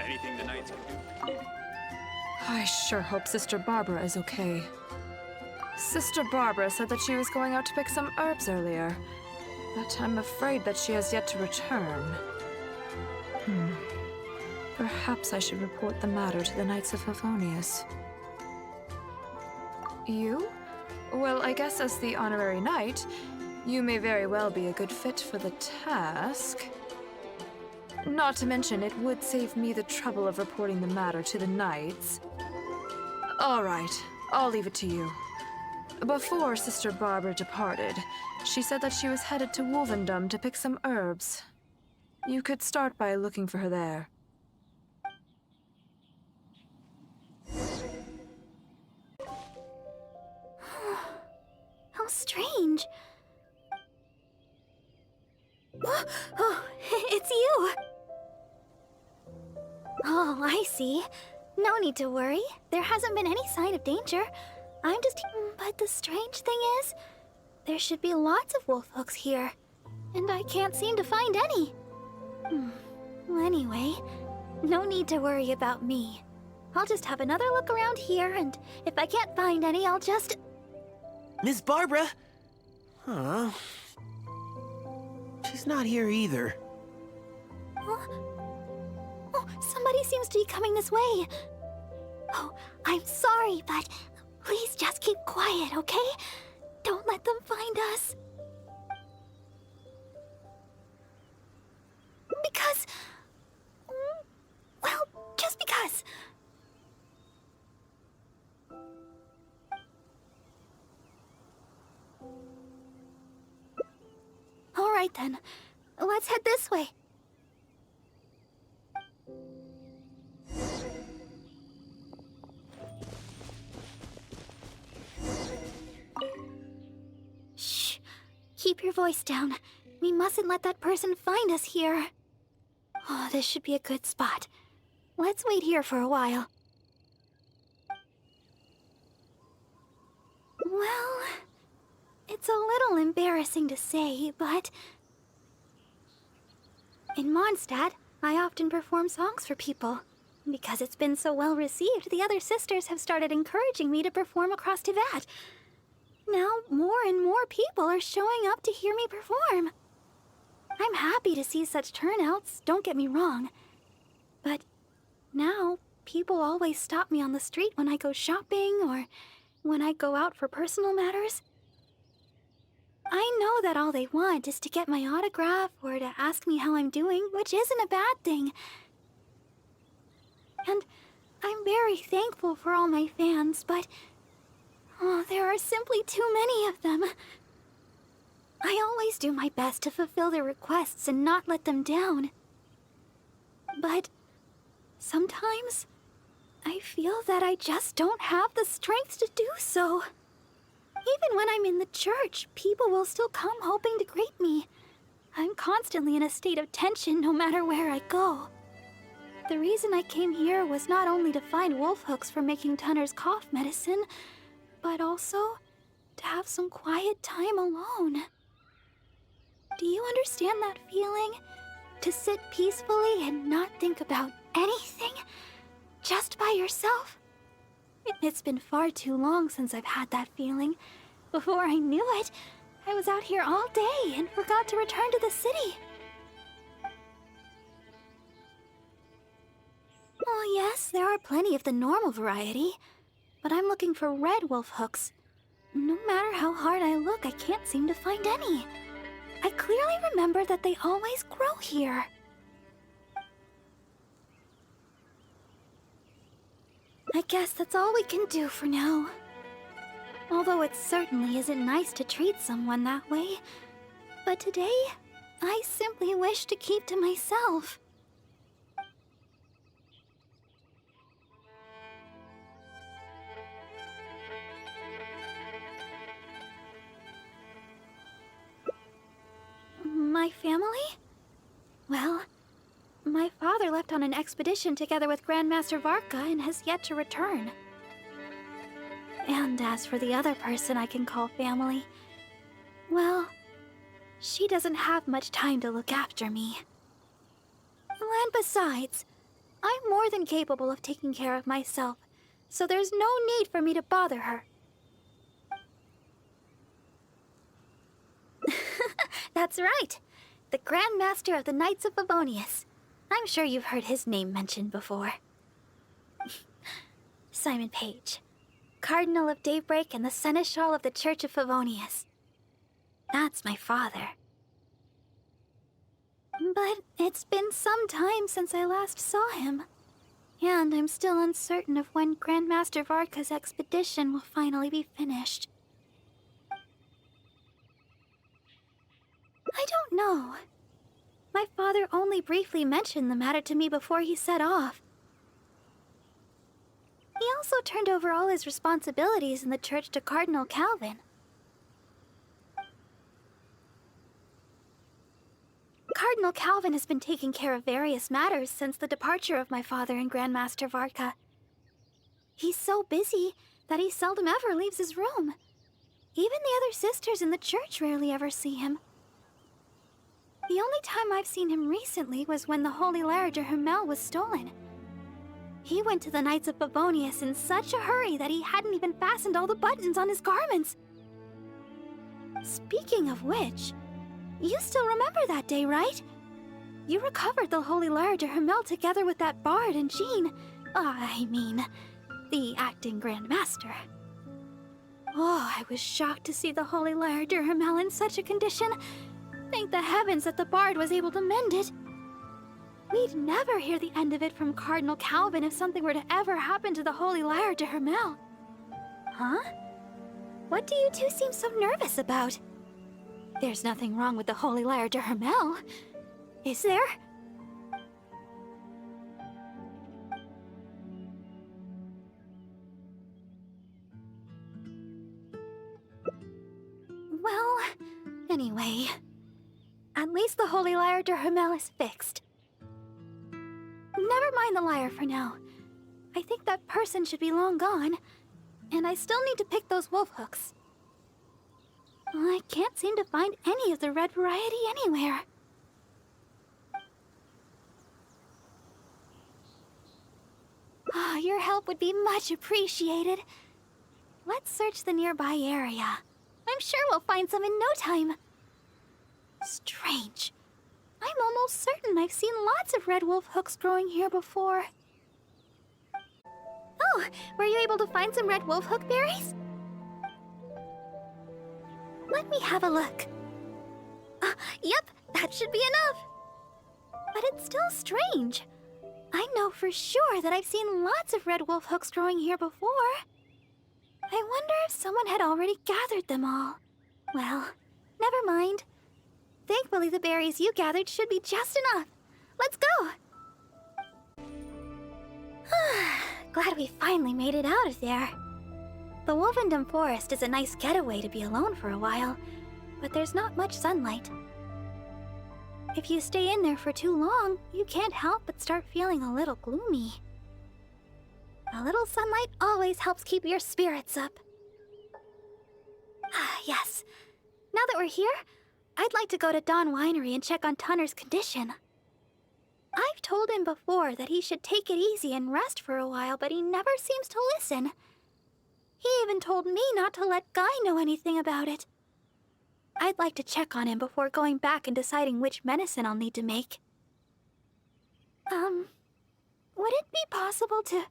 anything the knights can do? I sure hope Sister Barbara is okay. Sister Barbara said that she was going out to pick some herbs earlier, but I'm afraid that she has yet to return. Perhaps I should report the matter to the Knights of Favonius. You? Well, I guess as the honorary knight, you may very well be a good fit for the task. Not to mention, it would save me the trouble of reporting the matter to the knights. All right, I'll leave it to you. Before Sister Barbara departed, she said that she was headed to Wolvendom to pick some herbs. You could start by looking for her there. How strange. Oh, it's you! Oh, I see. No need to worry. There hasn't been any sign of danger. I'm just... But the strange thing is, there should be lots of wolf hooks here, and I can't seem to find any. Well, anyway, no need to worry about me. I'll just have another look around here, and if I can't find any, I'll just... Miss Barbara? Huh? She's not here either. Oh, somebody seems to be coming this way. Oh, I'm sorry, but please just keep quiet, okay? Don't let them find us. Because... well, just because. All right then, let's head this way. Shh, keep your voice down. We mustn't let that person find us here. Oh, this should be a good spot. Let's wait here for a while. Well, it's a little embarrassing to say, but... in Mondstadt, I often perform songs for people. Because it's been so well received, the other sisters have started encouraging me to perform across Tivat. Now, more and more people are showing up to hear me perform. I'm happy to see such turnouts, don't get me wrong. But now, people always stop me on the street when I go shopping or when I go out for personal matters. I know that all they want is to get my autograph or to ask me how I'm doing, which isn't a bad thing. And I'm very thankful for all my fans, but there are simply too many of them. I always do my best to fulfill their requests and not let them down. But sometimes I feel that I just don't have the strength to do so. Even when I'm in the church, people will still come hoping to greet me. I'm constantly in a state of tension no matter where I go. The reason I came here was not only to find wolf hooks for making Tunner's cough medicine, but also to have some quiet time alone. Do you understand that feeling? To sit peacefully and not think about anything? Just by yourself? It's been far too long since I've had that feeling. Before I knew it, I was out here all day and forgot to return to the city. Oh yes, there are plenty of the normal variety, but I'm looking for red wolf hooks. No matter how hard I look, I can't seem to find any. I clearly remember that they always grow here. I guess that's all we can do for now. Although it certainly isn't nice to treat someone that way. But today, I simply wish to keep to myself. My family? Well, my father left on an expedition together with Grandmaster Varka and has yet to return. And as for the other person I can call family, well, she doesn't have much time to look after me. And besides, I'm more than capable of taking care of myself, so there's no need for me to bother her. That's right. The Grand Master of the Knights of Favonius. I'm sure you've heard his name mentioned before. Simon Page, Cardinal of Daybreak and the Seneschal of the Church of Favonius. That's my father. But it's been some time since I last saw him. And I'm still uncertain of when Grandmaster Varka's expedition will finally be finished. I don't know. My father only briefly mentioned the matter to me before he set off. He also turned over all his responsibilities in the church to Cardinal Calvin. Cardinal Calvin has been taking care of various matters since the departure of my father and Grandmaster Varka. He's so busy that he seldom ever leaves his room. Even the other sisters in the church rarely ever see him. The only time I've seen him recently was when the Holy Lyre de Hermel was stolen. He went to the Knights of Favonius in such a hurry that he hadn't even fastened all the buttons on his garments. Speaking of which, you still remember that day, right? You recovered the Holy Lyre de Hermel together with that bard and Jean. The acting Grand Master. Oh, I was shocked to see the Holy Lyre de Hermel in such a condition. Thank the heavens that the bard was able to mend it. We'd never hear the end of it from Cardinal Calvin if something were to ever happen to the Holy Lyre de Hermel. Huh? What do you two seem so nervous about? There's nothing wrong with the Holy Lyre de Hermel, is there? Well, anyway, at least the Holy Lyre de Hermel is fixed. Never mind the lyre for now. I think that person should be long gone, and I still need to pick those wolf hooks. I can't seem to find any of the red variety anywhere. Your help would be much appreciated. Let's search the nearby area. I'm sure we'll find some in no time. Strange. I'm almost certain I've seen lots of red wolf hooks growing here before. Oh, were you able to find some red wolf hook berries? Let me have a look. Yep, that should be enough. But it's still strange. I know for sure that I've seen lots of red wolf hooks growing here before. I wonder if someone had already gathered them all. Well, never mind. Thankfully, the berries you gathered should be just enough. Let's go! Glad we finally made it out of there. The Wolvendom Forest is a nice getaway to be alone for a while, but there's not much sunlight. If you stay in there for too long, you can't help but start feeling a little gloomy. A little sunlight always helps keep your spirits up. Yes. Now that we're here, I'd like to go to Dawn Winery and check on Tunner's condition. I've told him before that he should take it easy and rest for a while, but he never seems to listen. He even told me not to let Guy know anything about it. I'd like to check on him before going back and deciding which medicine I'll need to make. Would it be possible to,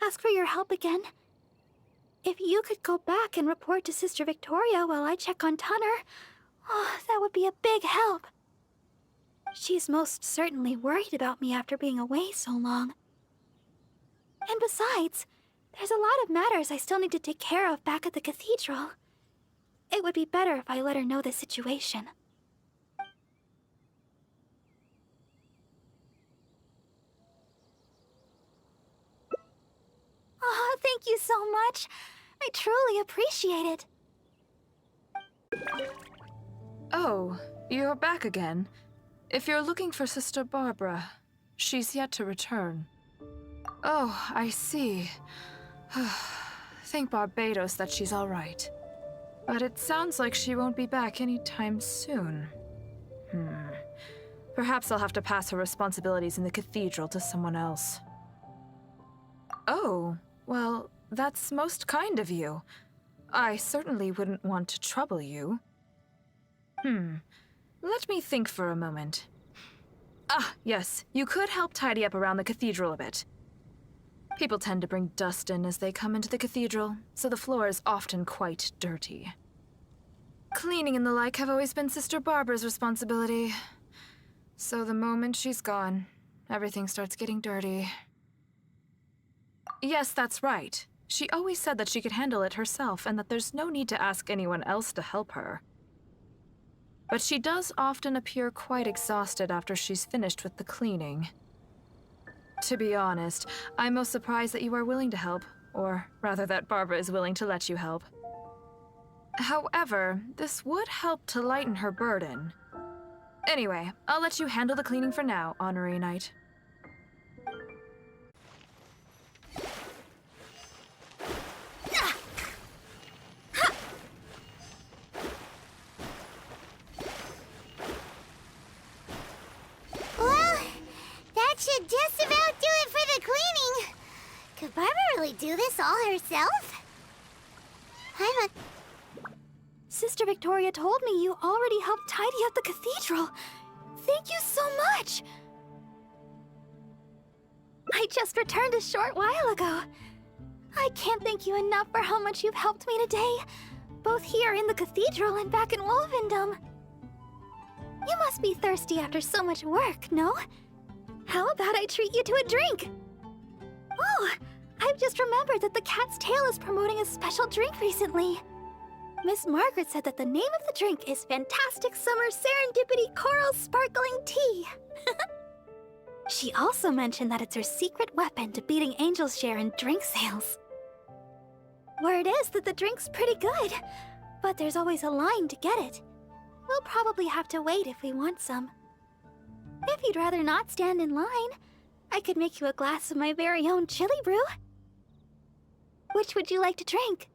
ask for your help again? If you could go back and report to Sister Victoria while I check on Tunner, that would be a big help. She's most certainly worried about me after being away so long. And besides, there's a lot of matters I still need to take care of back at the cathedral. It would be better if I let her know the situation. Oh, thank you so much. I truly appreciate it. Oh, you're back again. If you're looking for Sister Barbara, she's yet to return. Oh, I see. Thank Barbados that she's all right. But it sounds like she won't be back anytime soon. Perhaps I'll have to pass her responsibilities in the cathedral to someone else. Oh, well, that's most kind of you. I certainly wouldn't want to trouble you. Let me think for a moment. Ah, yes, you could help tidy up around the cathedral a bit. People tend to bring dust in as they come into the cathedral, so the floor is often quite dirty. Cleaning and the like have always been Sister Barbara's responsibility. So the moment she's gone, everything starts getting dirty. Yes, that's right. She always said that she could handle it herself and that there's no need to ask anyone else to help her. But she does often appear quite exhausted after she's finished with the cleaning. To be honest, I'm most surprised that you are willing to help, or rather that Barbara is willing to let you help. However, this would help to lighten her burden. Anyway, I'll let you handle the cleaning for now, Honorary Knight. Well, that should just about do it for the cleaning. Could Barbara really do this all herself? Sister Victoria told me you already helped tidy up the cathedral. Thank you so much. I just returned a short while ago. I can't thank you enough for how much you've helped me today, both here in the cathedral and back in Wolvendom. You must be thirsty after so much work, no? How about I treat you to a drink? Oh, I've just remembered that the Cat's Tail is promoting a special drink recently. Miss Margaret said that the name of the drink is Fantastic Summer Serendipity Coral Sparkling Tea. She also mentioned that it's her secret weapon to beating Angel's share in drink sales. Word is that the drink's pretty good, but there's always a line to get it. We'll probably have to wait if we want some. If you'd rather not stand in line, I could make you a glass of my very own chili brew. Which would you like to drink?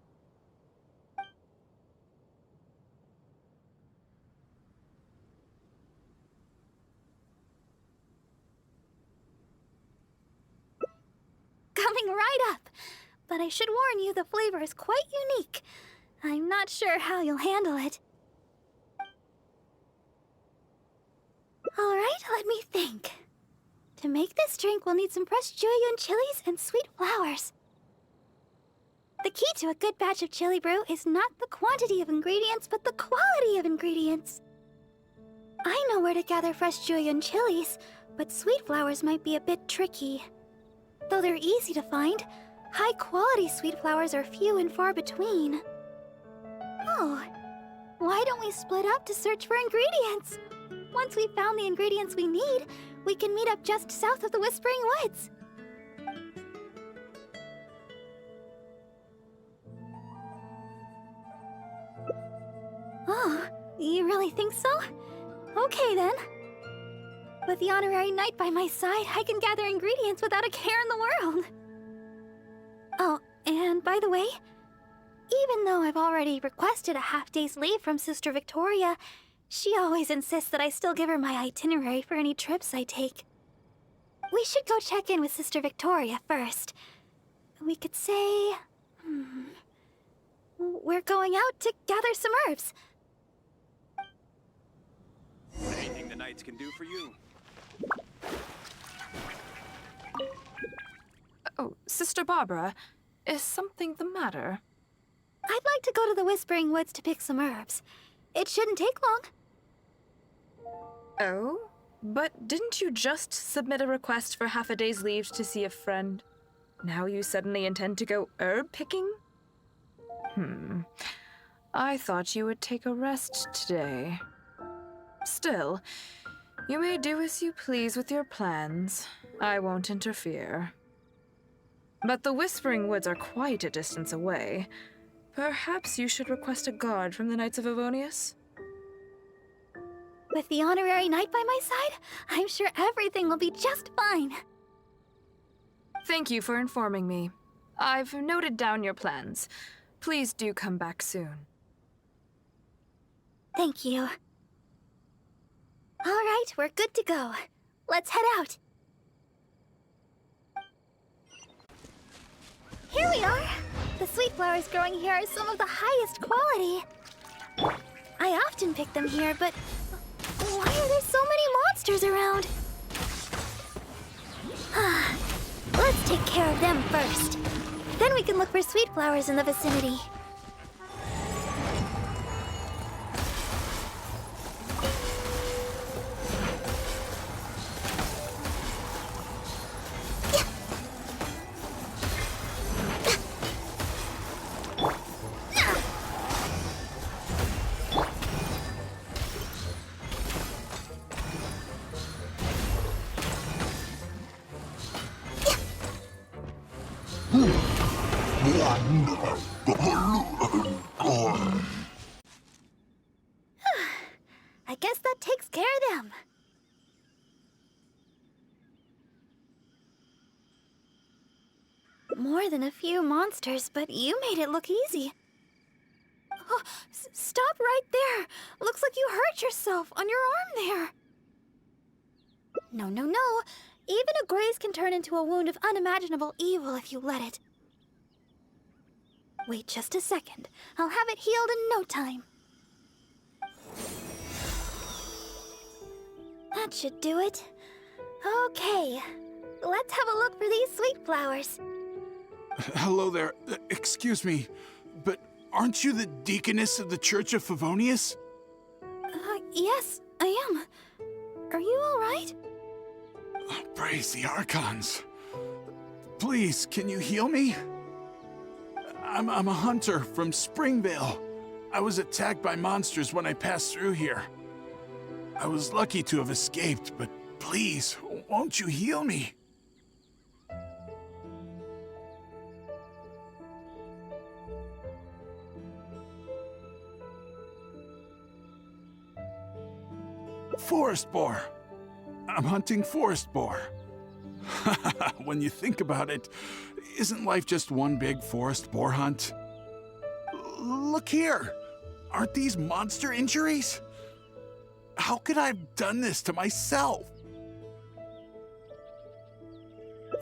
Coming right up! But I should warn you, the flavor is quite unique. I'm not sure how you'll handle it. Alright, let me think. To make this drink, we'll need some fresh jueyun chilies and sweet flowers. The key to a good batch of chili brew is not the quantity of ingredients, but the quality of ingredients. I know where to gather fresh jueyun chilies, but sweet flowers might be a bit tricky. Though they're easy to find, high-quality sweet flowers are few and far between. Oh, why don't we split up to search for ingredients? Once we've found the ingredients we need, we can meet up just south of the Whispering Woods. Oh, you really think so? Okay then. With the Honorary Knight by my side, I can gather ingredients without a care in the world. Oh, and by the way, even though I've already requested a half-day's leave from Sister Victoria, she always insists that I still give her my itinerary for any trips I take. We should go check in with Sister Victoria first. We could say... we're going out to gather some herbs. Anything the knights can do for you. Oh, Sister Barbara, is something the matter? I'd like to go to the Whispering Woods to pick some herbs. It shouldn't take long. Oh? But didn't you just submit a request for half a day's leave to see a friend? Now you suddenly intend to go herb picking? I thought you would take a rest today. Still, you may do as you please with your plans. I won't interfere. But the Whispering Woods are quite a distance away. Perhaps you should request a guard from the Knights of Avonius? With the Honorary Knight by my side, I'm sure everything will be just fine. Thank you for informing me. I've noted down your plans. Please do come back soon. Thank you. All right, we're good to go. Let's head out. Here we are. The sweet flowers growing here are some of the highest quality. I often pick them here, but why are there so many monsters around? Let's take care of them first. Then we can look for sweet flowers in the vicinity. I guess that takes care of them. More than a few monsters, but you made it look easy. Oh, stop right there. Looks like you hurt yourself on your arm there. No, no, no. Even a graze can turn into a wound of unimaginable evil if you let it. Wait just a second. I'll have it healed in no time. That should do it. Okay, let's have a look for these sweet flowers. Hello there. Excuse me, but aren't you the deaconess of the Church of Favonius? Yes, I am. Are you all right? Praise the Archons. Please, can you heal me? I'm a hunter from Springvale. I was attacked by monsters when I passed through here. I was lucky to have escaped, but please, won't you heal me? Forest boar. I'm hunting forest boar. When you think about it, isn't life just one big forest boar hunt? Look here. Aren't these monster injuries? How could I have done this to myself?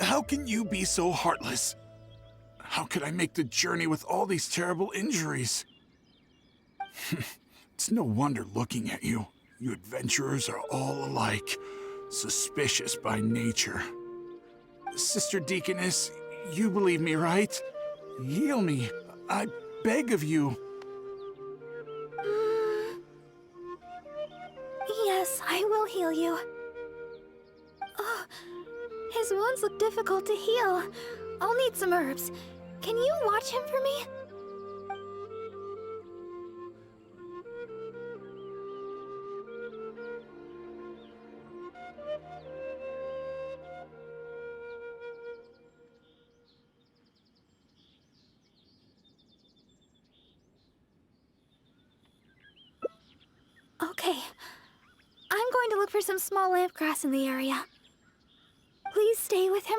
How can you be so heartless? How could I make the journey with all these terrible injuries? It's no wonder looking at you. You adventurers are all alike, suspicious by nature. Sister Deaconess, you believe me, right? Heal me. I beg of you. Yes, I will heal you. Oh, his wounds look difficult to heal. I'll need some herbs. Can you watch him for me? Okay. I'm going to look for some small lamp grass in the area. Please stay with him,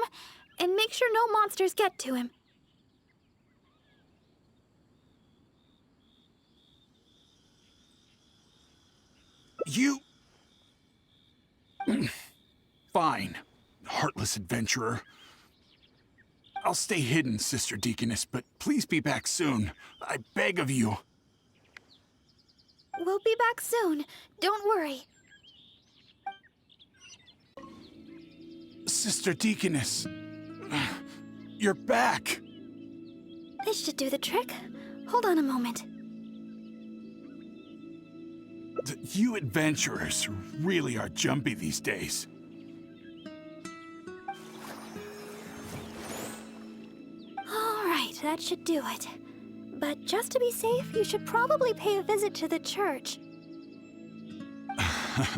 and make sure no monsters get to him. You... Fine, heartless adventurer. I'll stay hidden, Sister Deaconess, but please be back soon. I beg of you. We'll be back soon. Don't worry. Sister Deaconess, you're back. This should do the trick. Hold on a moment. You adventurers really are jumpy these days. All right, that should do it. But just to be safe, you should probably pay a visit to the church.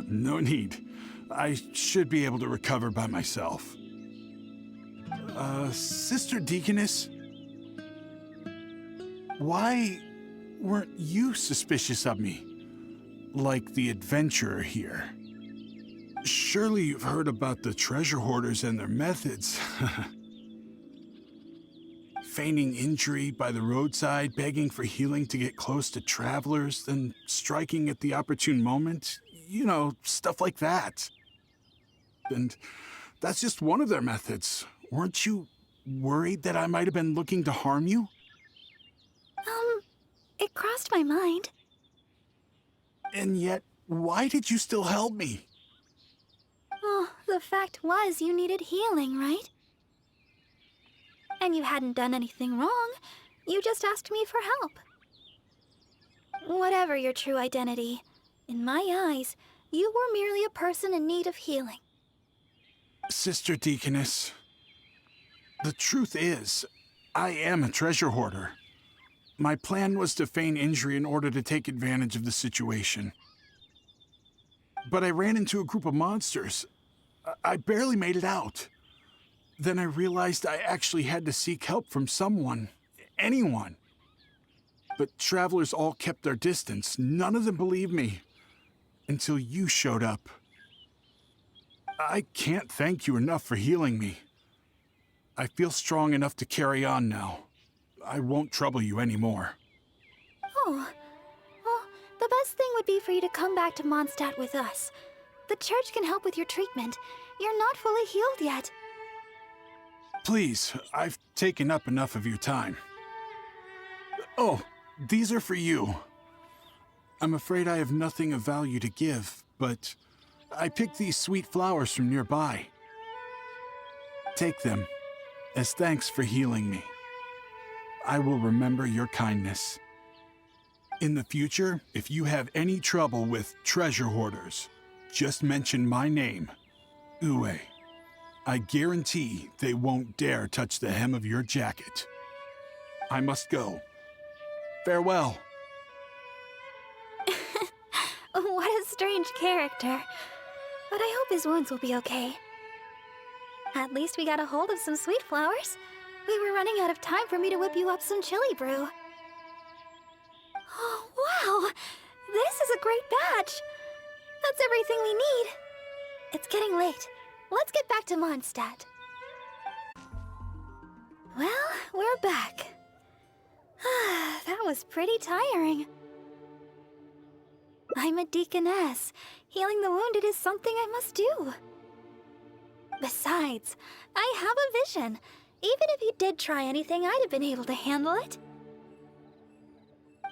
No need. I should be able to recover by myself. Sister Deaconess? Why weren't you suspicious of me? Like the adventurer here. Surely you've heard about the treasure hoarders and their methods. Feigning injury by the roadside, begging for healing to get close to travelers, then striking at the opportune moment. You know, stuff like that. And that's just one of their methods. Weren't you worried that I might have been looking to harm you? It crossed my mind. And yet, why did you still help me? Oh, the fact was you needed healing, right? And you hadn't done anything wrong. You just asked me for help. Whatever your true identity, in my eyes, you were merely a person in need of healing. Sister Deaconess, the truth is, I am a treasure hoarder. My plan was to feign injury in order to take advantage of the situation. But I ran into a group of monsters. I barely made it out. Then I realized I actually had to seek help from someone, anyone. But travelers all kept their distance. None of them believed me. Until you showed up. I can't thank you enough for healing me. I feel strong enough to carry on now. I won't trouble you anymore. Oh, well, the best thing would be for you to come back to Mondstadt with us. The church can help with your treatment. You're not fully healed yet. Please, I've taken up enough of your time. Oh, these are for you. I'm afraid I have nothing of value to give, but I picked these sweet flowers from nearby. Take them as thanks for healing me. I will remember your kindness. In the future, if you have any trouble with treasure hoarders, just mention my name, Uwe. I guarantee they won't dare touch the hem of your jacket. I must go. Farewell. What a strange character. But I hope his wounds will be okay. At least we got a hold of some sweet flowers. We were running out of time for me to whip you up some chili brew. Oh, wow! This is a great batch! That's everything we need. It's getting late. Let's get back to Mondstadt. Well, we're back. That was pretty tiring. I'm a deaconess. Healing the wounded is something I must do. Besides, I have a vision. Even if you did try anything, I'd have been able to handle it.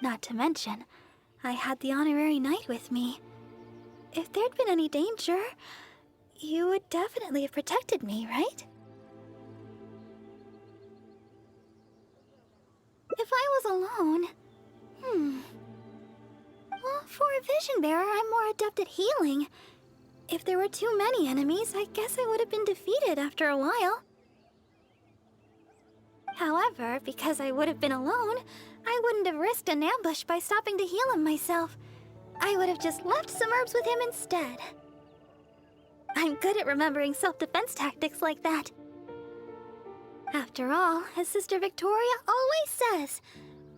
Not to mention, I had the honorary knight with me. If there'd been any danger, you would definitely have protected me, right? If I was alone... Well, for a vision bearer, I'm more adept at healing. If there were too many enemies, I guess I would have been defeated after a while. However, because I would have been alone, I wouldn't have risked an ambush by stopping to heal him myself. I would have just left some herbs with him instead. I'm good at remembering self-defense tactics like that. After all, as Sister Victoria always says,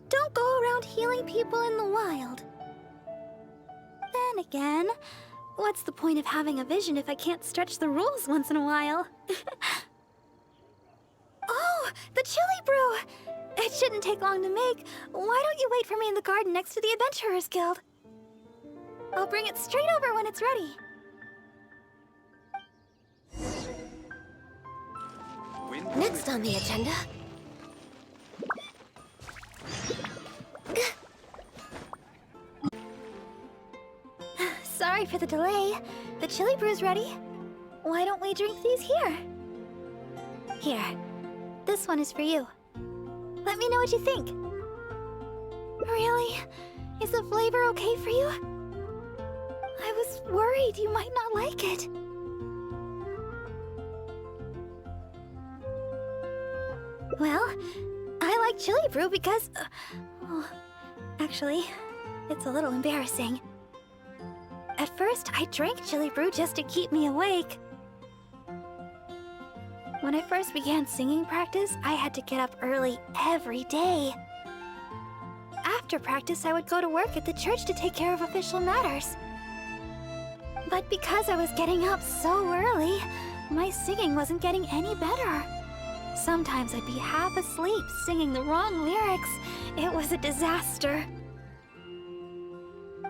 don't go around healing people in the wild. Then again, what's the point of having a vision if I can't stretch the rules once in a while? Oh, the chili brew! It shouldn't take long to make. Why don't you wait for me in the garden next to the Adventurers Guild? I'll bring it straight over when it's ready. Next on the agenda. Sorry for the delay. The chili brew's ready. Why don't we drink these here? Here. This one is for you. Let me know what you think. Really? Is the flavor okay for you? I was worried you might not like it. Well, I like chili brew because... actually, it's a little embarrassing. At first, I drank chili brew just to keep me awake. When I first began singing practice, I had to get up early every day. After practice, I would go to work at the church to take care of official matters. But because I was getting up so early, my singing wasn't getting any better. Sometimes I'd be half asleep singing the wrong lyrics. It was a disaster.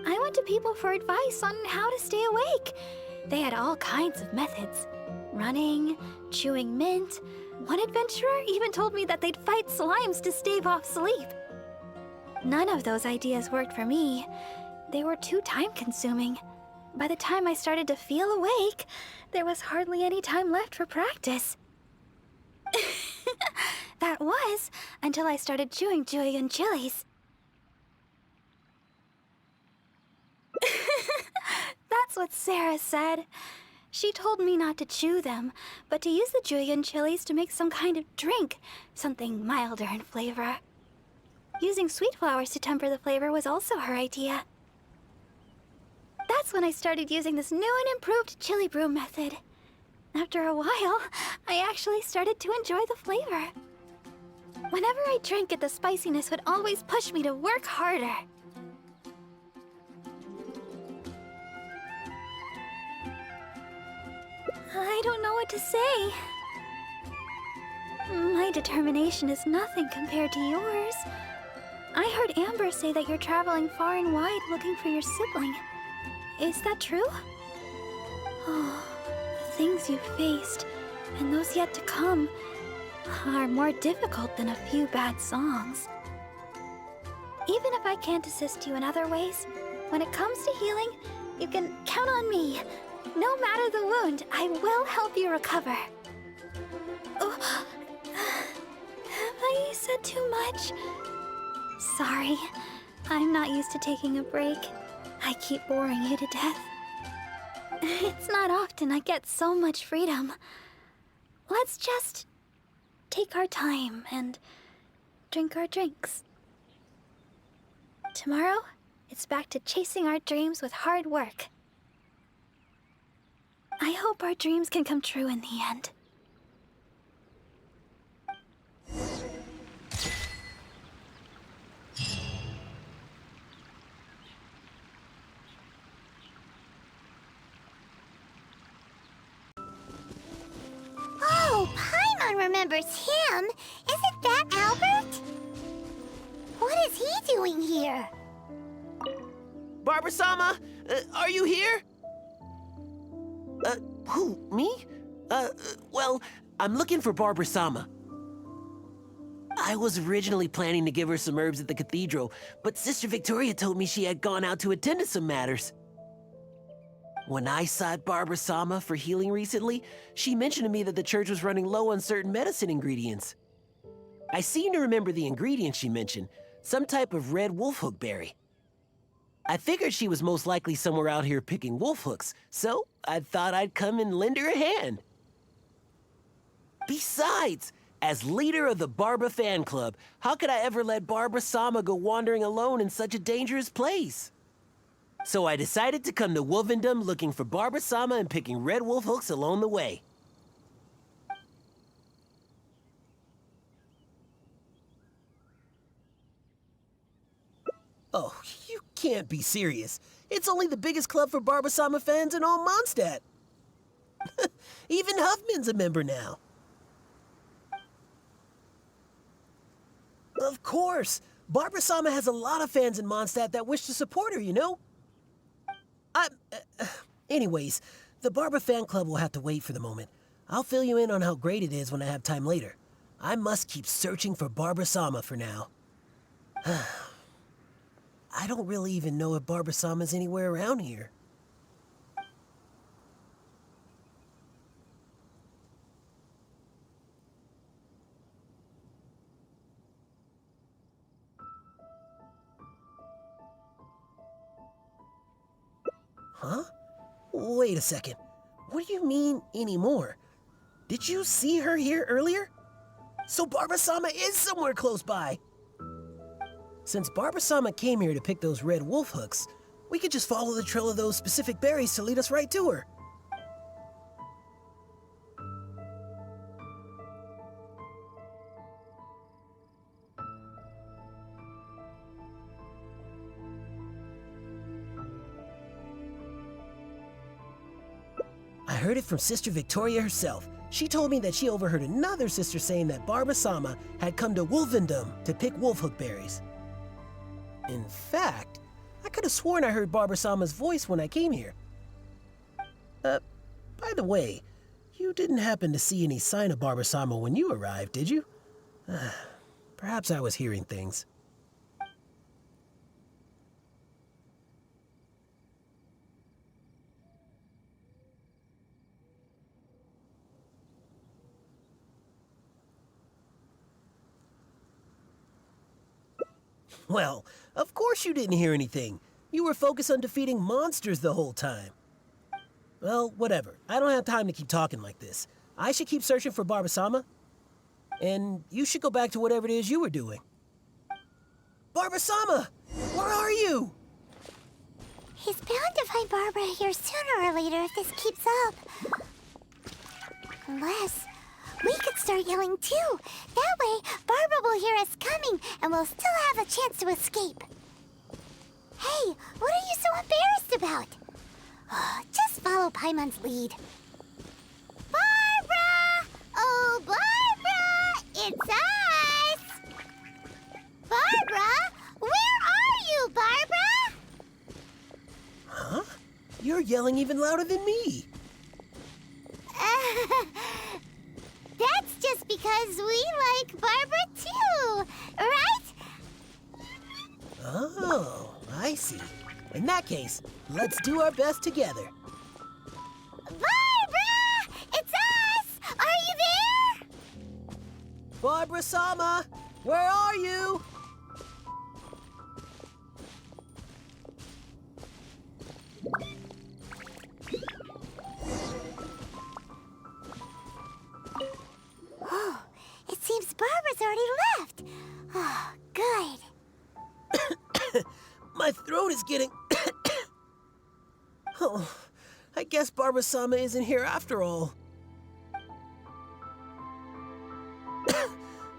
I went to people for advice on how to stay awake. They had all kinds of methods. Running, chewing mint. One adventurer even told me that they'd fight slimes to stave off sleep. None of those ideas worked for me. They were too time-consuming. By the time I started to feel awake, there was hardly any time left for practice. That was until I started chewing julienne chilies. That's what Sarah said. She told me not to chew them, but to use the julienne chilies to make some kind of drink, something milder in flavor. Using sweet flowers to temper the flavor was also her idea. That's when I started using this new and improved chili brew method. After a while, I actually started to enjoy the flavor. Whenever I drank it, the spiciness would always push me to work harder. I don't know what to say. My determination is nothing compared to yours. I heard Amber say that you're traveling far and wide looking for your sibling. Is that true? Oh, the things you faced, and those yet to come, are more difficult than a few bad songs. Even if I can't assist you in other ways, when it comes to healing, you can count on me. No matter the wound, I will help you recover. Oh, have I said too much? Sorry, I'm not used to taking a break. I keep boring you to death. It's not often I get so much freedom. Let's just take our time and drink our drinks. Tomorrow, it's back to chasing our dreams with hard work. I hope our dreams can come true in the end. Oh, Paimon remembers him. Isn't that Albert? What is he doing here? Barbara-sama, are you here? Who, me? Well, I'm looking for Barbara-sama. I was originally planning to give her some herbs at the cathedral, but Sister Victoria told me she had gone out to attend to some matters. When I sought Barbara-sama for healing recently, she mentioned to me that the church was running low on certain medicine ingredients. I seem to remember the ingredients she mentioned, some type of red wolfhook berry. I figured she was most likely somewhere out here picking wolfhooks, so I thought I'd come and lend her a hand. Besides, as leader of the Barba fan club, how could I ever let Barbara-sama go wandering alone in such a dangerous place? So I decided to come to Wolvendom looking for Barbara-sama and picking red wolfhooks along the way. Oh, you can't be serious. It's only the biggest club for Barbara-sama fans in all Mondstadt. Even Huffman's a member now. Of course. Barbara-sama has a lot of fans in Mondstadt that wish to support her, you know? Anyways, the Barba fan club will have to wait for the moment. I'll fill you in on how great it is when I have time later. I must keep searching for Barbara-sama for now. I don't really even know if Barbara-sama's anywhere around here. Huh? Wait a second. What do you mean, anymore? Did you see her here earlier? So Barbara-sama is somewhere close by. Since Barbara-sama came here to pick those red wolf hooks, we could just follow the trail of those specific berries to lead us right to her. I heard it from Sister Victoria herself. She told me that she overheard another sister saying that Barbara-sama had come to Wolvendom to pick wolfhook berries. In fact, I could have sworn I heard Barbar-sama's voice when I came here. By the way, you didn't happen to see any sign of Barbar-sama when you arrived, did you? Perhaps I was hearing things. Well, of course you didn't hear anything. You were focused on defeating monsters the whole time. Well, whatever. I don't have time to keep talking like this. I should keep searching for Barbar-sama, and you should go back to whatever it is you were doing. Barbar-sama! Where are you? He's bound to find Barbara here sooner or later if this keeps up. Unless we could start yelling too. That way, Barbara will hear us coming and we'll still have a chance to escape. Hey, what are you so embarrassed about? Just follow Paimon's lead. Barbara! Oh, Barbara! It's us! Barbara? Where are you, Barbara? Huh? You're yelling even louder than me. That's just because we like Barbara too, right? Oh, I see. In that case, let's do our best together. Barbara! It's us! Are you there? Barbar-sama, where are you? Oh, it seems Barbara's already left. Oh, good. My throat is getting... Oh, I guess Barbar-sama isn't here after all.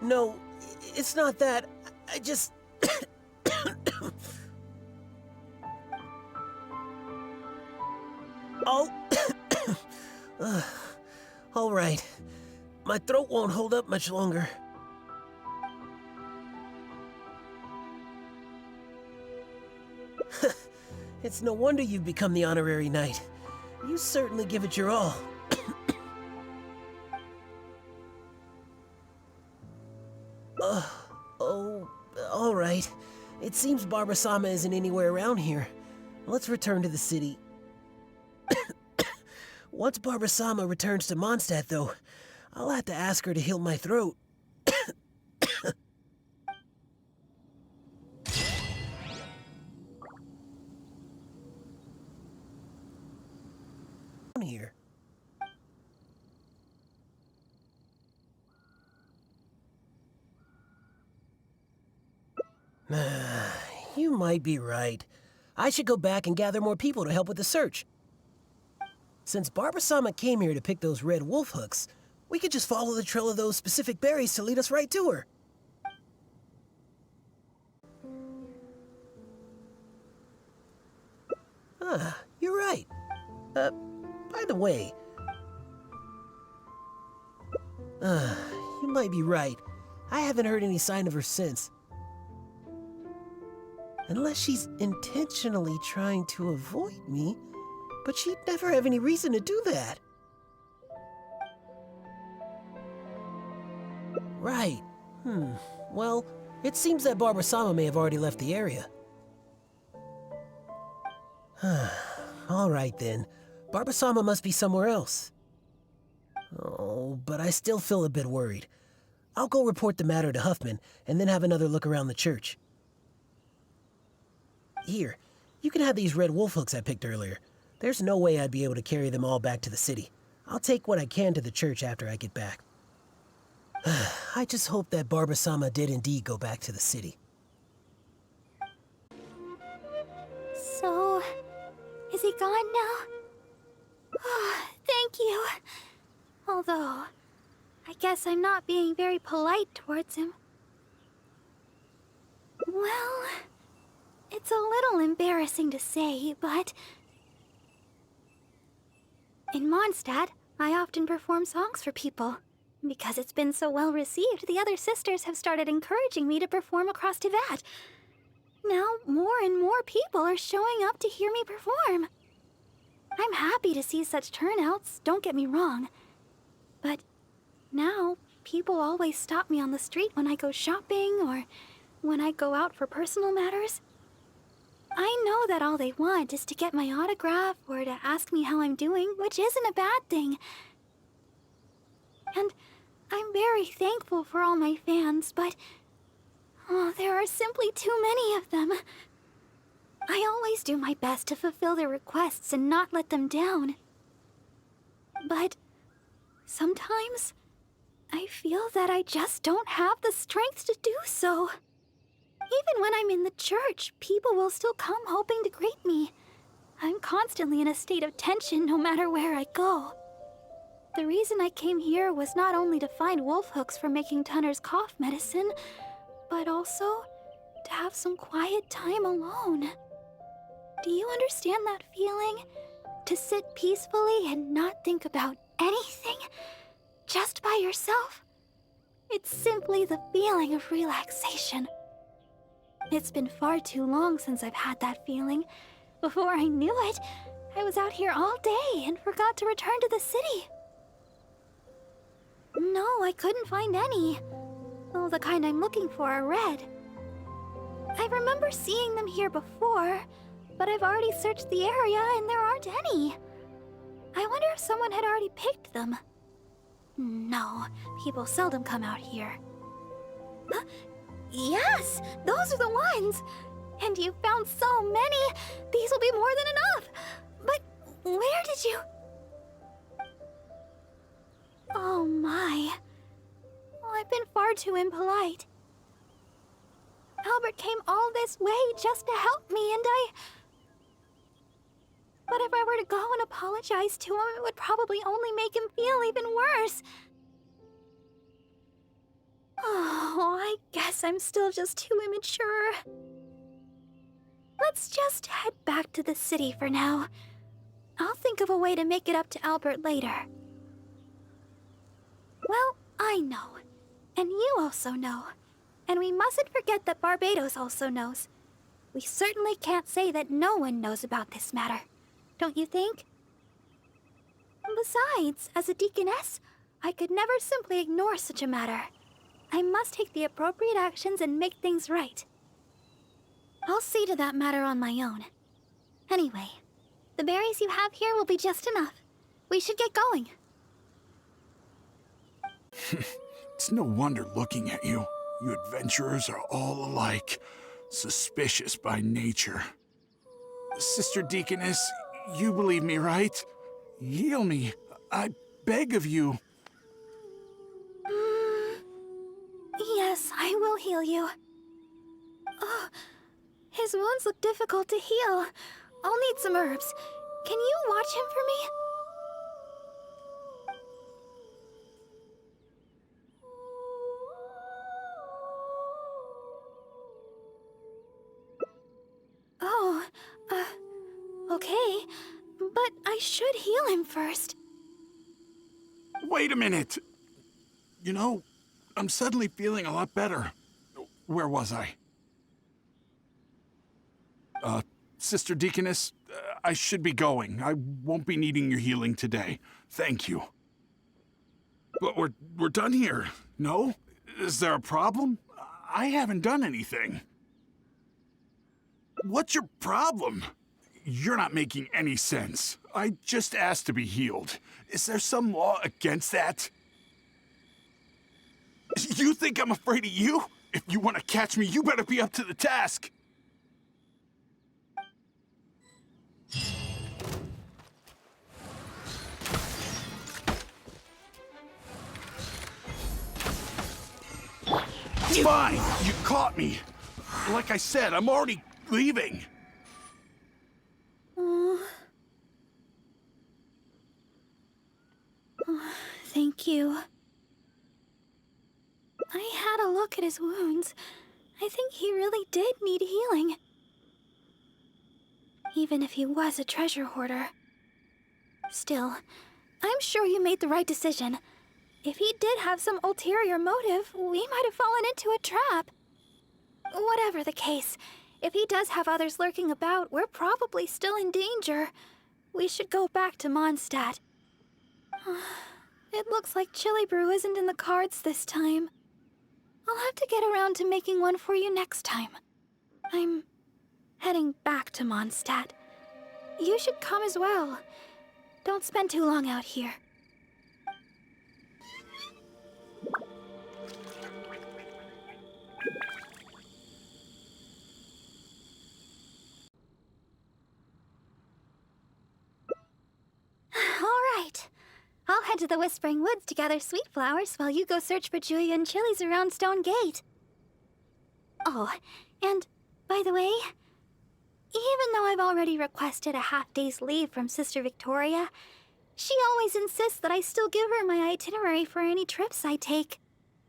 No, it's not that. I just... Oh... All right. My throat won't hold up much longer. It's no wonder you've become the honorary knight. You certainly give it your all. Oh, all right. It seems Barbar-sama isn't anywhere around here. Let's return to the city. Once Barbar-sama returns to Mondstadt, though, I'll have to ask her to heal my throat. Here. You might be right. I should go back and gather more people to help with the search. Since Barbar-sama came here to pick those red wolf hooks, we could just follow the trail of those specific berries to lead us right to her. You're right. By the way, you might be right. I haven't heard any sign of her since. Unless she's intentionally trying to avoid me, but she'd never have any reason to do that. Right. Well, it seems that Barbar-sama may have already left the area. All right then. Barbar-sama must be somewhere else. Oh, but I still feel a bit worried. I'll go report the matter to Huffman and then have another look around the church. Here, you can have these red wolf hooks I picked earlier. There's no way I'd be able to carry them all back to the city. I'll take what I can to the church after I get back. I just hope that Barbar-sama did indeed go back to the city. So, is he gone now? Oh, thank you. Although, I guess I'm not being very polite towards him. Well, it's a little embarrassing to say, but in Mondstadt, I often perform songs for people. Because it's been so well received, the other sisters have started encouraging me to perform across Tivat. Now more and more people are showing up to hear me perform. I'm happy to see such turnouts, don't get me wrong. But now, people always stop me on the street when I go shopping or when I go out for personal matters. I know that all they want is to get my autograph or to ask me how I'm doing, which isn't a bad thing. And I'm very thankful for all my fans, but there are simply too many of them. I always do my best to fulfill their requests and not let them down. But sometimes I feel that I just don't have the strength to do so. Even when I'm in the church, people will still come hoping to greet me. I'm constantly in a state of tension no matter where I go. The reason I came here was not only to find wolf hooks for making Tunner's cough medicine, but also to have some quiet time alone. Do you understand that feeling? To sit peacefully and not think about anything? Just by yourself? It's simply the feeling of relaxation. It's been far too long since I've had that feeling. Before I knew it, I was out here all day and forgot to return to the city. No, I couldn't find any. Well, the kind I'm looking for are red. I remember seeing them here before, but I've already searched the area and there aren't any. I wonder if someone had already picked them. No, people seldom come out here. Yes, those are the ones! And you found so many! These will be more than enough! But where did you... Oh my. I've been far too impolite. Albert came all this way just to help me, and But if I were to go and apologize to him, it would probably only make him feel even worse. Oh, I guess I'm still just too immature. Let's just head back to the city for now. I'll think of a way to make it up to Albert later. Well, I know. And you also know. And we mustn't forget that Barbados also knows. We certainly can't say that no one knows about this matter. Don't you think? Besides, as a deaconess, I could never simply ignore such a matter. I must take the appropriate actions and make things right. I'll see to that matter on my own. Anyway, the berries you have here will be just enough. We should get going. It's no wonder looking at you. You adventurers are all alike, suspicious by nature. Sister Deaconess, you believe me, right? Heal me. I beg of you. Yes, I will heal you. Oh, his wounds look difficult to heal. I'll need some herbs. Can you watch him for me? Oh, okay. But I should heal him first. Wait a minute. You know, I'm suddenly feeling a lot better. Where was I? Sister Deaconess, I should be going. I won't be needing your healing today. Thank you. But we're done here, no? Is there a problem? I haven't done anything. What's your problem? You're not making any sense. I just asked to be healed. Is there some law against that? You think I'm afraid of you? If you want to catch me, you better be up to the task. Fine, you caught me. Like I said, I'm already leaving. Thank you. I had a look at his wounds. I think he really did need healing. Even if he was a treasure hoarder. Still, I'm sure you made the right decision. If he did have some ulterior motive, we might have fallen into a trap. Whatever the case, If he does have others lurking about, we're probably still in danger. We should go back to Mondstadt. It looks like chili brew isn't in the cards this time. I'll have to get around to making one for you next time. I'm heading back to Mondstadt. You should come as well. Don't spend too long out here. All right. I'll head to the Whispering Woods to gather sweet flowers while you go search for Julian chilies around Stone Gate. Oh, and by the way, even though I've already requested a half-day's leave from Sister Victoria, she always insists that I still give her my itinerary for any trips I take.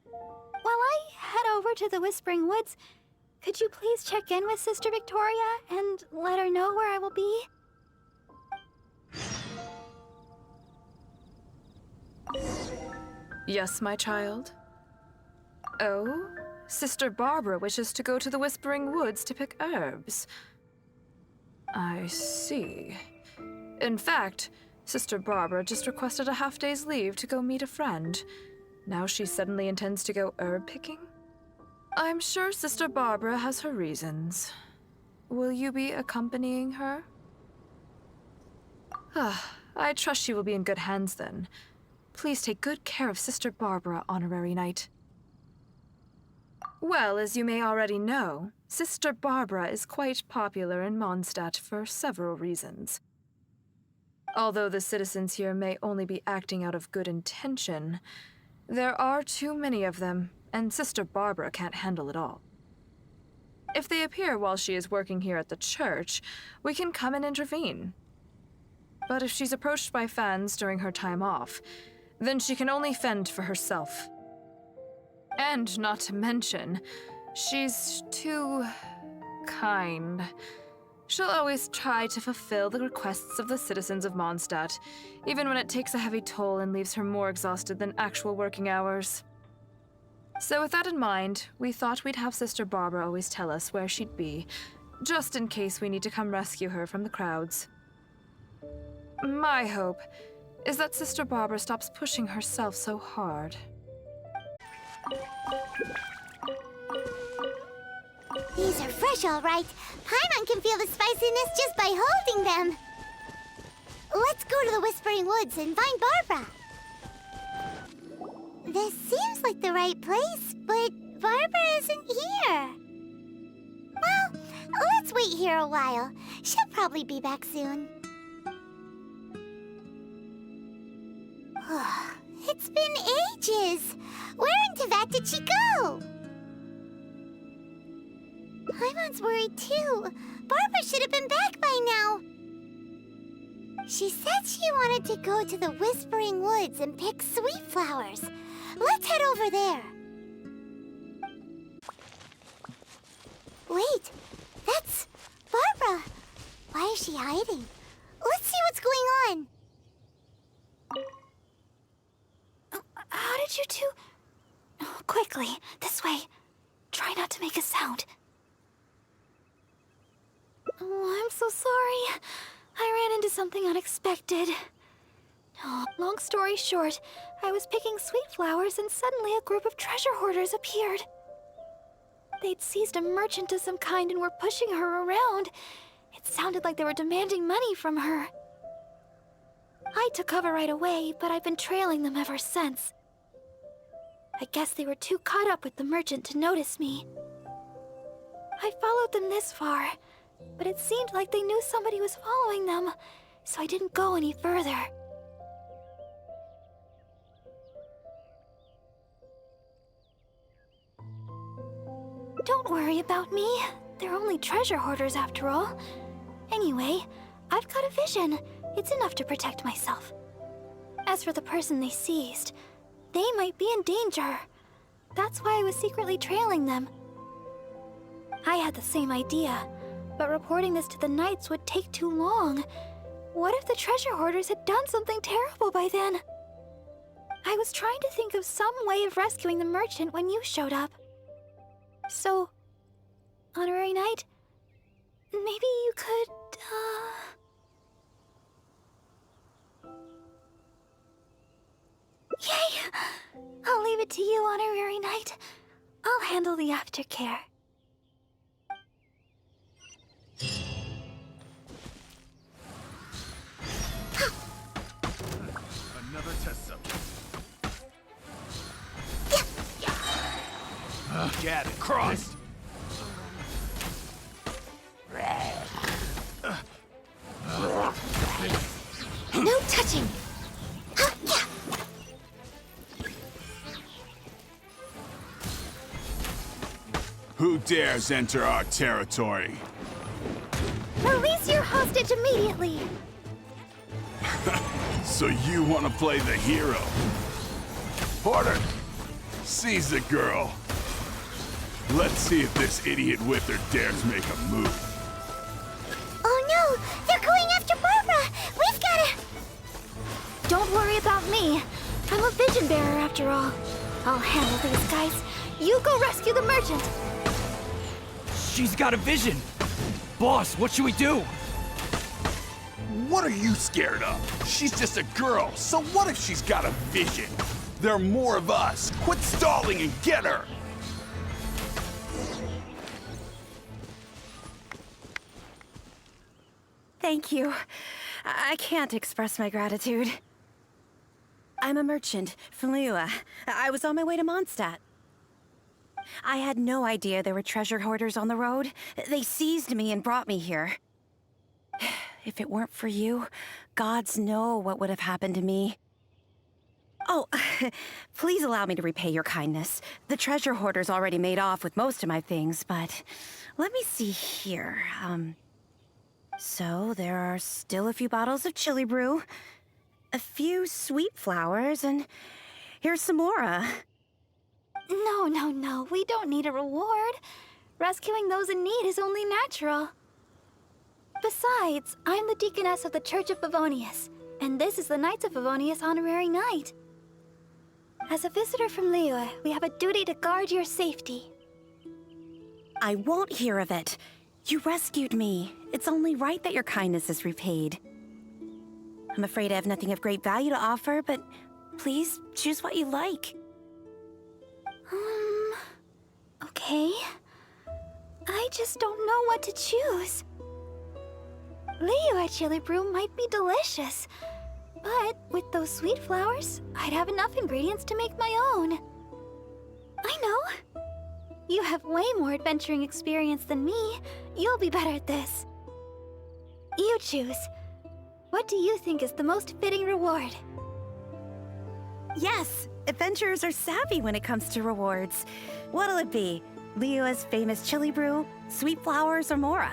While I head over to the Whispering Woods, could you please check in with Sister Victoria and let her know where I will be? Yes, my child? Oh? Sister Barbara wishes to go to the Whispering Woods to pick herbs. I see. In fact, Sister Barbara just requested a half-day's leave to go meet a friend. Now she suddenly intends to go herb picking? I'm sure Sister Barbara has her reasons. Will you be accompanying her? I trust she will be in good hands then. Please take good care of Sister Barbara, Honorary Knight. Well, as you may already know, Sister Barbara is quite popular in Mondstadt for several reasons. Although the citizens here may only be acting out of good intention, there are too many of them, and Sister Barbara can't handle it all. If they appear while she is working here at the church, we can come and intervene. But if she's approached by fans during her time off, then she can only fend for herself. And not to mention, she's too kind. She'll always try to fulfill the requests of the citizens of Mondstadt, even when it takes a heavy toll and leaves her more exhausted than actual working hours. So with that in mind, we thought we'd have Sister Barbara always tell us where she'd be, just in case we need to come rescue her from the crowds. My hope is that Sister Barbara stops pushing herself so hard. These are fresh, all right. Paimon can feel the spiciness just by holding them. Let's go to the Whispering Woods and find Barbara. This seems like the right place, but Barbara isn't here. Well, let's wait here a while. She'll probably be back soon. It's been ages. Where in Teyvat did she go? Paimon's worried too. Barbara should have been back by now. She said she wanted to go to the Whispering Woods and pick sweet flowers. Let's head over there. Wait, that's Barbara. Why is she hiding? Let's see what's going on. How did you two... Oh, quickly, this way. Try not to make a sound. Oh, I'm so sorry. I ran into something unexpected. Oh, long story short, I was picking sweet flowers and suddenly a group of treasure hoarders appeared. They'd seized a merchant of some kind and were pushing her around. It sounded like they were demanding money from her. I took cover right away, but I've been trailing them ever since. I guess they were too caught up with the merchant to notice me. I followed them this far, but it seemed like they knew somebody was following them, so I didn't go any further. Don't worry about me. They're only treasure hoarders after all. Anyway, I've got a vision. It's enough to protect myself. As for the person they seized, they might be in danger. That's why I was secretly trailing them. I had the same idea, but reporting this to the Knights would take too long. What if the treasure hoarders had done something terrible by then? I was trying to think of some way of rescuing the merchant when you showed up. So, Honorary Knight, maybe you could, Yay! I'll leave it to you, Honorary Knight. I'll handle the aftercare. Another test subject. Get it, crossed. No touching! Who dares enter our territory? Release your hostage immediately! So you want to play the hero? Porter, seize the girl. Let's see if this idiot Wither dares make a move. Oh no! They're going after Barbara! We've gotta... Don't worry about me. I'm a vision bearer after all. I'll handle these guys. You go rescue the merchant. She's got a vision! Boss, what should we do? What are you scared of? She's just a girl, so what if she's got a vision? There are more of us. Quit stalling and get her! Thank you. I can't express my gratitude. I'm a merchant from Liyue. I was on my way to Mondstadt. I had no idea there were treasure hoarders on the road. They seized me and brought me here. If it weren't for you, gods know what would have happened to me. Oh, please allow me to repay your kindness. The treasure hoarders already made off with most of my things, but let me see here. So there are still a few bottles of chili brew, a few sweet flowers, and here's some more. No. We don't need a reward. Rescuing those in need is only natural. Besides, I'm the deaconess of the Church of Favonius, and this is the Knights of Favonius Honorary Knight. As a visitor from Liyue, we have a duty to guard your safety. I won't hear of it. You rescued me. It's only right that your kindness is repaid. I'm afraid I have nothing of great value to offer, but please choose what you like. Okay. I just don't know what to choose. Liyue chili brew might be delicious, but with those sweet flowers, I'd have enough ingredients to make my own. I know. You have way more adventuring experience than me. You'll be better at this. You choose. What do you think is the most fitting reward? Yes, adventurers are savvy when it comes to rewards. What'll it be? Liyue's famous chili brew, sweet flowers, or Mora?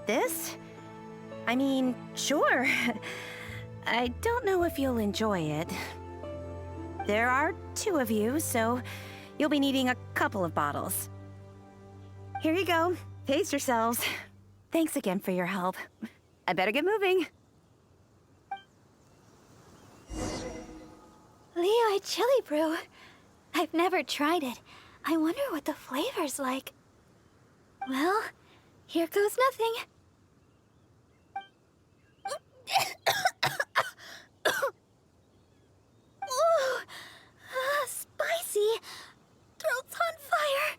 This? I mean, sure. I don't know if you'll enjoy it. There are 2 of you, so you'll be needing a couple of bottles. Here you go. Pace yourselves. Thanks again for your help. I better get moving. Liyue chili brew. I've never tried it. I wonder what the flavor's like. Well, here goes nothing. Ooh, spicy. Throat's on fire.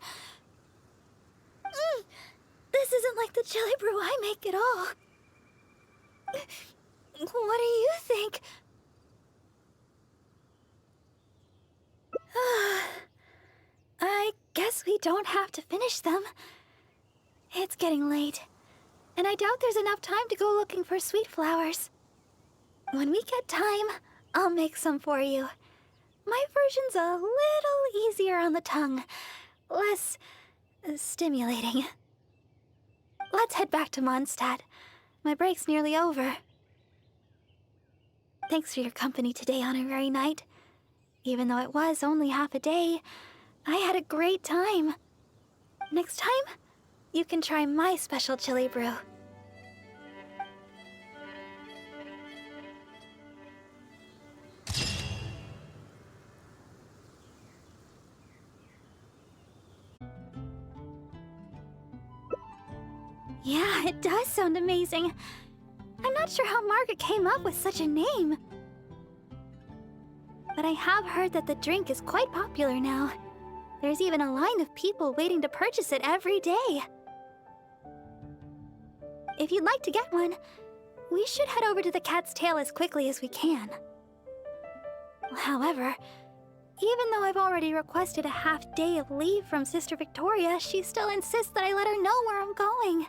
This isn't like the chili brew I make at all. What do you think? I guess we don't have to finish them. It's getting late, and I doubt there's enough time to go looking for sweet flowers. When we get time, I'll make some for you. My version's a little easier on the tongue, less stimulating. Let's head back to Mondstadt. My break's nearly over. Thanks for your company today, Honorary Knight. Even though it was only half a day, I had a great time. Next time, you can try my special chili brew. Yeah, it does sound amazing. I'm not sure how Margaret came up with such a name. But I have heard that the drink is quite popular now. There's even a line of people waiting to purchase it every day. If you'd like to get one, we should head over to the Cat's Tail as quickly as we can. However, even though I've already requested a half-day of leave from Sister Victoria, she still insists that I let her know where I'm going.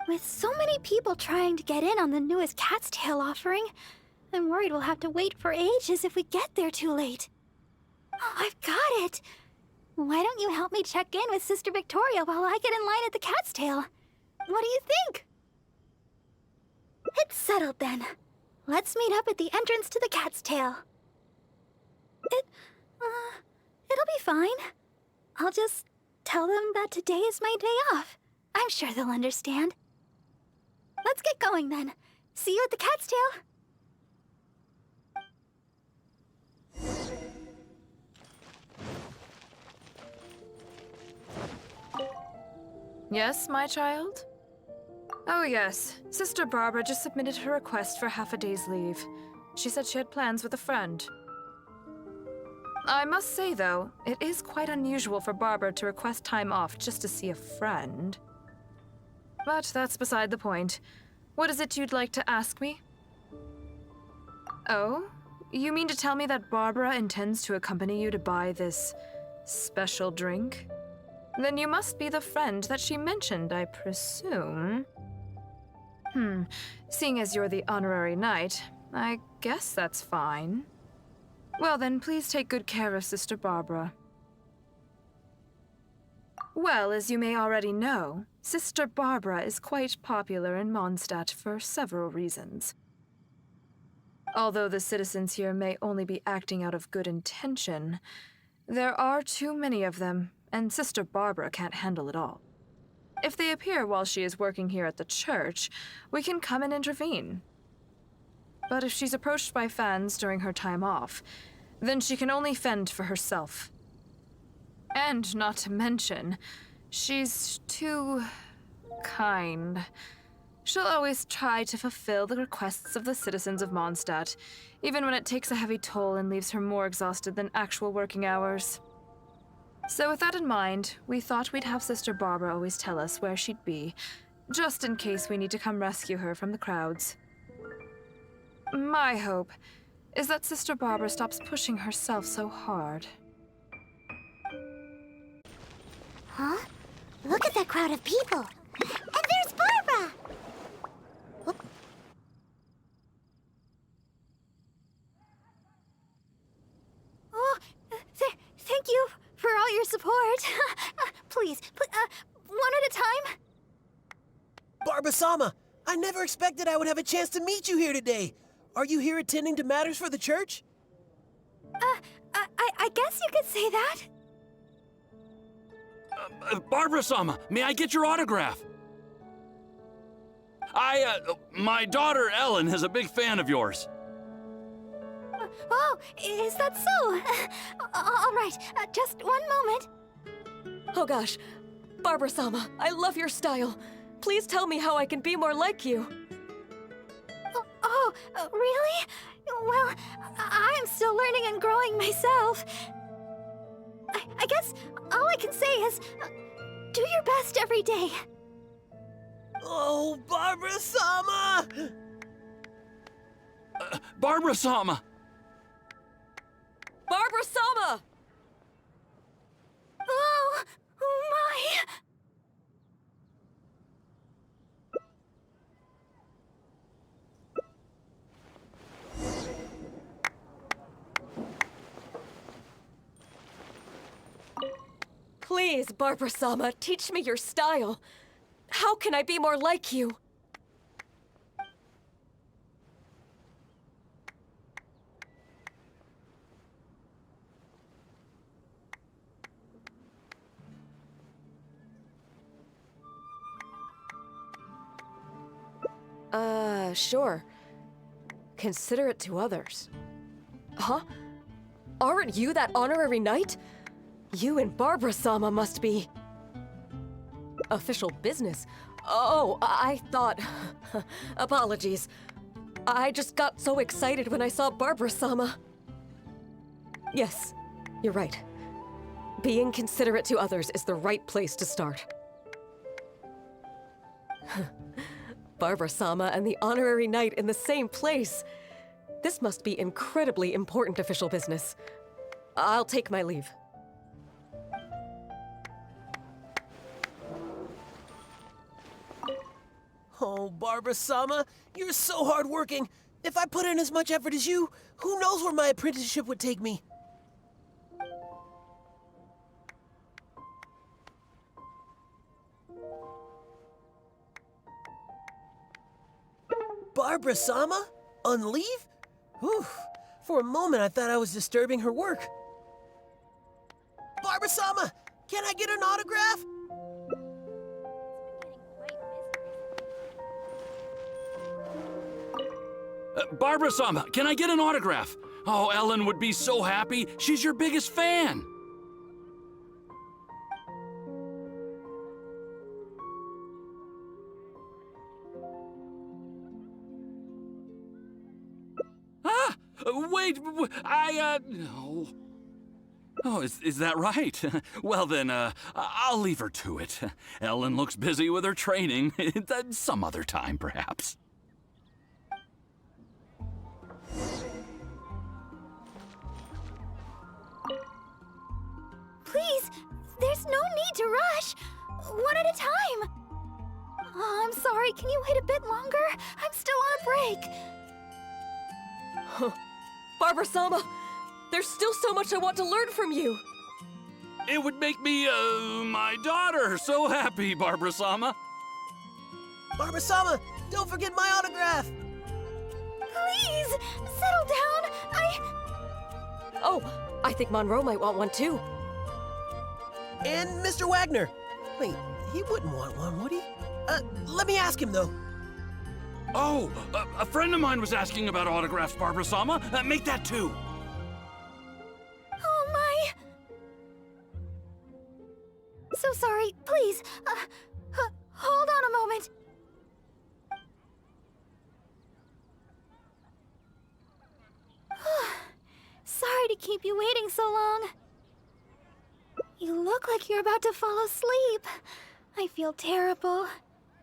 With so many people trying to get in on the newest Cat's Tail offering, I'm worried we'll have to wait for ages if we get there too late. Oh, I've got it! Why don't you help me check in with Sister Victoria while I get in line at the Cat's Tail? What do you think? It's settled then. Let's meet up at the entrance to the Cat's Tail. It'll be fine. I'll just tell them that today is my day off. I'm sure they'll understand. Let's get going then. See you at the Cat's Tail. Yes, my child? Oh yes, Sister Barbara just submitted her request for half a day's leave. She said she had plans with a friend. I must say, though, it is quite unusual for Barbara to request time off just to see a friend. But that's beside the point. What is it you'd like to ask me? Oh? You mean to tell me that Barbara intends to accompany you to buy this special drink? Then you must be the friend that she mentioned, I presume. Seeing as you're the honorary knight, I guess that's fine. Well then, please take good care of Sister Barbara. Well, as you may already know, Sister Barbara is quite popular in Mondstadt for several reasons. Although the citizens here may only be acting out of good intention, there are too many of them, and Sister Barbara can't handle it all. If they appear while she is working here at the church, we can come and intervene. But if she's approached by fans during her time off, then she can only fend for herself. And not to mention, she's too kind. She'll always try to fulfill the requests of the citizens of Mondstadt, even when it takes a heavy toll and leaves her more exhausted than actual working hours. So with that in mind, we thought we'd have Sister Barbara always tell us where she'd be, just in case we need to come rescue her from the crowds. My hope is that Sister Barbara stops pushing herself so hard. Huh? Look at that crowd of people! And there's Barbara! Whoop. Oh, thank you for all your support. Please, one at a time. Barbar-sama, I never expected I would have a chance to meet you here today. Are you here attending to matters for the church? I guess you could say that. Barbara-sama, may I get your autograph? My daughter Ellen is a big fan of yours. Oh, is that so? All right, just one moment. Oh gosh, Barbar-sama, I love your style. Please tell me how I can be more like you. Really? Well, I'm still learning and growing myself. I guess all I can say is, do your best every day. Oh, Barbar-sama! Barbara-sama! Barbar-sama! Oh, my! Please, Barbar-sama, teach me your style. How can I be more like you? Sure. Consider it to others. Huh? Aren't you that honorary knight? You and Barbar-sama must be... Official business? Oh, I thought... Apologies. I just got so excited when I saw Barbara-sama. Yes, you're right. Being considerate to others is the right place to start. Barbara-sama and the honorary knight in the same place. This must be incredibly important official business. I'll take my leave. Oh, Barbara-sama, you're so hardworking. If I put in as much effort as you, who knows where my apprenticeship would take me? Barbara-sama? On leave? Whew. For a moment, I thought I was disturbing her work. Barbara-sama, can I get an autograph? Barbara-sama, can I get an autograph? Oh, Ellen would be so happy. She's your biggest fan. Ah! Wait, no. Oh, is that right? Well then, I'll leave her to it. Ellen looks busy with her training. Some other time, perhaps. Please, there's no need to rush. One at a time. Oh, I'm sorry, can you wait a bit longer? I'm still on a break. Barbara-sama, there's still so much I want to learn from you. It would make me, my daughter so happy, Barbara-sama. Barbara-sama, don't forget my autograph. Please, settle down. Oh, I think Monroe might want one too. And Mr. Wagner. Wait, he wouldn't want one, would he? Let me ask him, though. Oh, a friend of mine was asking about autographs, Barbara-sama. Make that too. Oh, my. So sorry. Please, hold on a moment. Sorry to keep you waiting so long. You look like you're about to fall asleep. I feel terrible.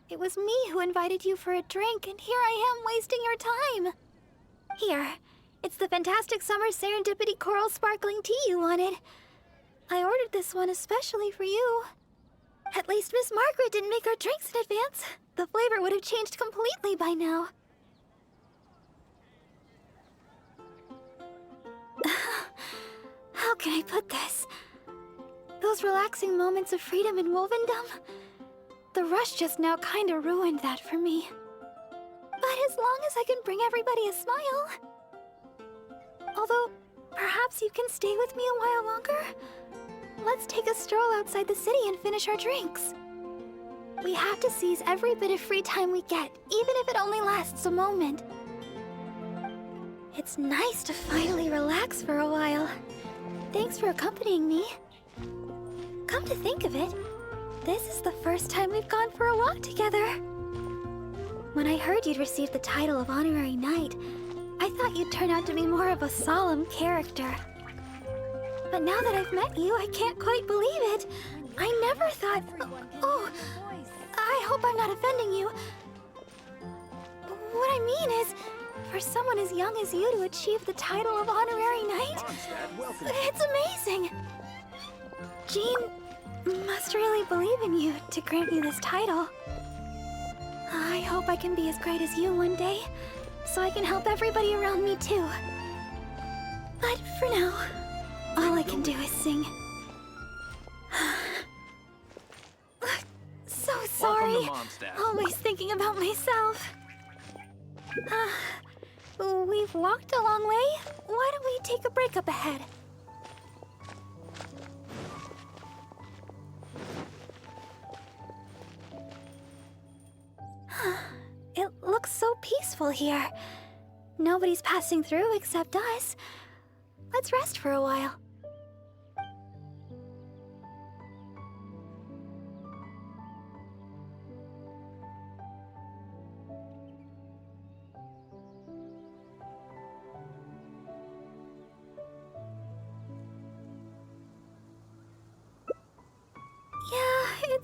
It was me who invited you for a drink, and here I am wasting your time. Here, it's the fantastic summer serendipity coral sparkling tea you wanted. I ordered this one especially for you. At least Miss Margaret didn't make our drinks in advance. The flavor would have changed completely by now. How can I put this? Those relaxing moments of freedom in Wolvendom? The rush just now kinda ruined that for me. But as long as I can bring everybody a smile... Although, perhaps you can stay with me a while longer? Let's take a stroll outside the city and finish our drinks. We have to seize every bit of free time we get, even if it only lasts a moment. It's nice to finally relax for a while. Thanks for accompanying me. Come to think of it, this is the first time we've gone for a walk together. When I heard you'd received the title of Honorary Knight, I thought you'd turn out to be more of a solemn character. But now that I've met you, I can't quite believe it. I never thought... Oh, I hope I'm not offending you. What I mean is, for someone as young as you to achieve the title of Honorary Knight, it's amazing. Jean must really believe in you to grant you this title. I hope I can be as great as you one day, so I can help everybody around me too. But for now, all I can do is sing. So sorry. Always thinking about myself. We've walked a long way. Why don't we take a break up ahead? It looks so peaceful here. Nobody's passing through except us. Let's rest for a while.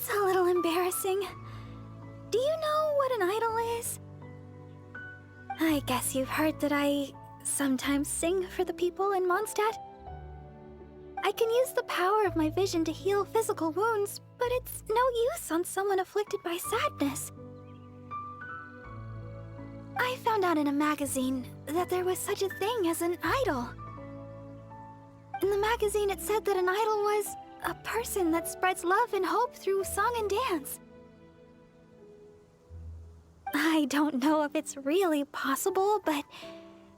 That's a little embarrassing. Do you know what an idol is? I guess you've heard that I sometimes sing for the people in Mondstadt. I can use the power of my vision to heal physical wounds, but it's no use on someone afflicted by sadness. I found out in a magazine that there was such a thing as an idol. In the magazine, it said that an idol was a person that spreads love and hope through song and dance. I don't know if it's really possible, but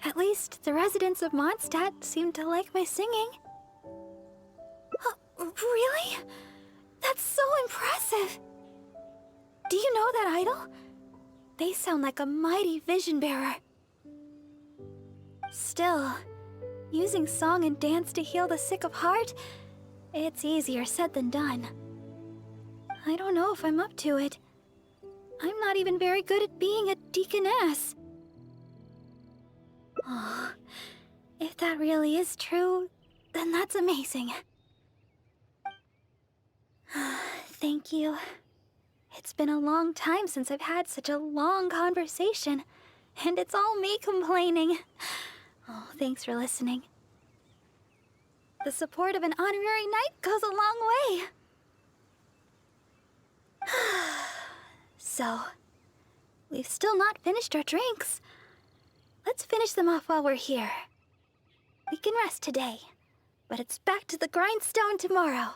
at least the residents of Mondstadt seem to like my singing. Really? That's so impressive! Do you know that idol? They sound like a mighty vision bearer. Still, using song and dance to heal the sick of heart, it's easier said than done. I don't know if I'm up to it. I'm not even very good at being a deaconess. Oh, if that really is true, then that's amazing. Thank you. It's been a long time since I've had such a long conversation, and it's all me complaining. Oh, thanks for listening. The support of an honorary knight goes a long way. So, we've still not finished our drinks. Let's finish them off while we're here. We can rest today, but it's back to the grindstone tomorrow.